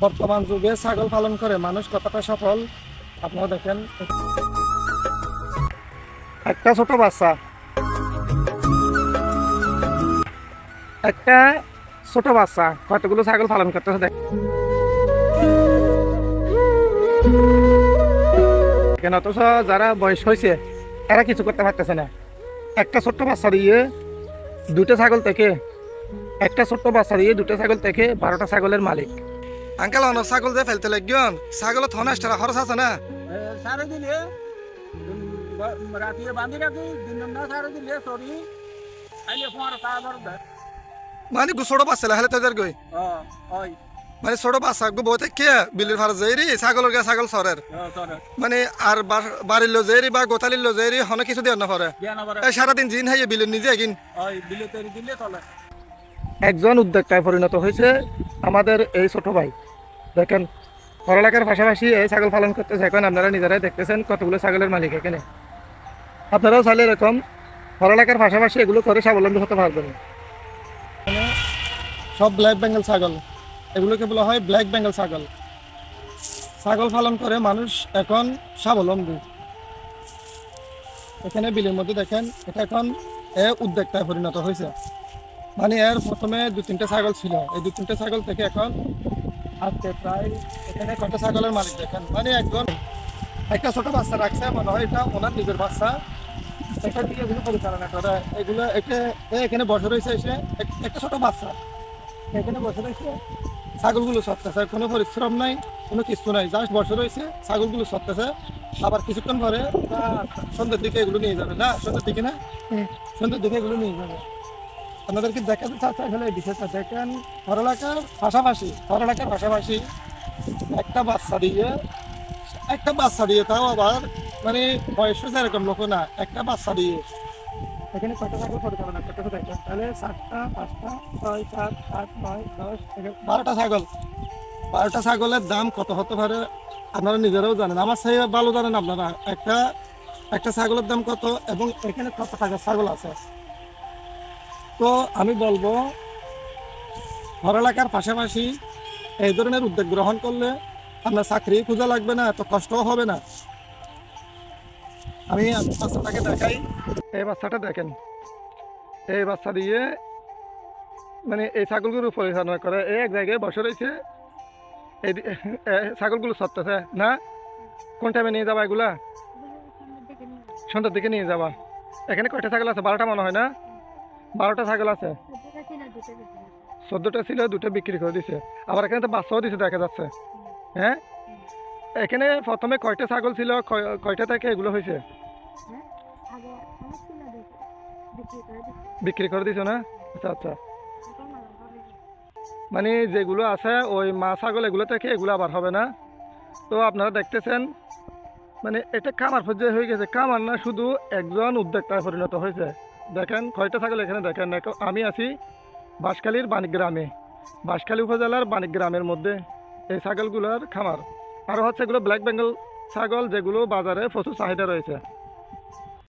বর্তমান যুগে ছাগল পালন করে মানুষ কতটা সফল আপনারা দেখেন। একটা ছোট বাচ্চা কতগুলো ছাগল পালন করতেছে দেখেন। অথচ যারা বয়স হয়েছে এরা কিছু করতে পারতেছে না। একটা ছোট্ট বাচ্চা দিয়ে দুটো ছাগল থেকে 12টা ছাগলের মালিক। আঙ্কেল অনেক ছাগল যে ফেলতে লাগবেন ছাগল থনে এক্সট্রা খরচ আছে না? সারে দিলে রাতিয়ে বাঁধি রাখি দিন না সারে দিলে সরি আইলে তোমার কাবার দেয়। মানে ছোট বাচ্চা হেলে তো গই ওই মানে ছোট বাচ্চা বইতে কে বিলের ভাড়া যাইরি ছাগলের গা ছাগল সরের সরে মানে আর বাড়ির লো যাইরি বা গোতালির লো যাইরি হনে কিছু দেওয়া না পারে। জ্ঞান আবার সারাদিন জিন হাইয়ে বিলের নিজে কিন ওই বিলে তৈরি দিলে চলে। একজন উদ্যোক্তায় পরিণত হয়েছে আমাদের এই ছোট ভাই। দেখেন পড়ালেখার পাশাপাশি এই ছাগল পালন করতেছে। এখন আপনারা নিজেরাই দেখতেছেন কতগুলো ছাগলের মালিক এখানে। আপনারাও চাইলে এরকম পড়ালেখার পাশাপাশি এগুলো করে স্বাবলম্বী হতে পারবেন। সব ব্ল্যাক বেঙ্গল ছাগল, এগুলোকে বলা হয় ব্ল্যাক বেঙ্গল ছাগল। ছাগল পালন করে মানুষ এখন স্বাবলম্বী। এখানে বিলের মধ্যে দেখেন এটা এখন উদ্যোক্তায় পরিণত হয়েছে। মানে এর প্রথমে 2-3টা ছাগল ছিল, এই 2-3টা ছাগল থেকে এখন আজকে প্রায় এখানে কয়টা ছাগলের মালিক দেখেন। মানে একজন একটা ছোট বাচ্চা রাখছে, মনে হয় এটা ওনার নিজের বাচ্চা। এখান থেকে এগুলো পরিচালনা করে এগুলো এখানে বসে রয়েছে এসে একটা ছোট বাচ্চা এখানে বসে রয়েছে, ছাগলগুলো সরতেছে। কোনো পরিশ্রম নাই, কোনো কিছু নাই, জাস্ট বসে রয়েছে, ছাগলগুলো সরতেছে। আবার কিছুক্ষণ পরে সন্ধ্যের দিকে এগুলো নিয়ে যাবে। না সন্ধ্যের দিকে না, সন্ধ্যের দিকে এগুলো নিয়ে যাবে। আপনাদেরকে দেখাতে চাচ্ছি আসলে এই বিষয়টা। দেখেন পড়ালেখার পাশাপাশি একটা বাচ্চা দিয়ে তাও আবার মানে বয়স এরকম লোক না, একটা বাচ্চা দিয়ে এখানে কয়টা ছাগল পরিচালনা করতেছে দেখেন। তাহলে 4টা 5টা 6 7 8 9 10 12টা ছাগল। 12টা ছাগলের দাম কত হতে পারে আপনারা নিজেরাও জানেন, আমার সেই ভালো জানেন আপনারা। একটা ছাগলের দাম কত এবং এখানে কত টাকার ছাগল আছে। তো আমি বলবো পড়ালেখার পাশাপাশি এই ধরনের উদ্যোগ গ্রহণ করলে আপনার চাকরি খোঁজা লাগবে না, এত কষ্টও হবে না। আমি বাচ্চাটাকে দেখাই। এই বাচ্চাটা দেখেন, এই বাচ্চা দিয়ে মানে এই ছাগলগুলো পরিচালনা করে। এই এক জায়গায় বসে রয়েছে, এই ছাগলগুলো সরতেছে না। কোন টাইমে নিয়ে যাবা এগুলা? সন্ধ্যার দিকে নিয়ে যাবা। এখানে কয়টা ছাগল আছে? 12টা মনে হয় না? 12টা ছাগল আছে। 14টা ছিল, 2টা বিক্রি করে দিছে। আবার এখানে তো বাচ্চাও দিছে দেখা যাচ্ছে। হ্যাঁ, এখানে প্রথমে কয়টা ছাগল ছিল, কয়টা থেকে এগুলো হয়েছে? বিক্রি করে দিছো না? আচ্ছা আচ্ছা। মানে যেগুলো আছে ওই মা ছাগল এগুলো থেকে এগুলো আবার হবে না। তো আপনারা দেখতেছেন মানে এটা খামার পর্যায়ে হয়ে গেছে। খামার না, শুধু একজন উদ্যোক্তায় পরিণত হয়েছে। দেখেন কয়টা ছাগল এখানে দেখেন। আমি আছি বাঁশখালীর বাণিগ্রামে, বাঁশখালী উপজেলার বাণিগ্রামের মধ্যে এই ছাগলগুলোর খামার। আরও হচ্ছে এগুলো ব্ল্যাক বেঙ্গল ছাগল, যেগুলো বাজারে প্রচুর চাহিদা রয়েছে।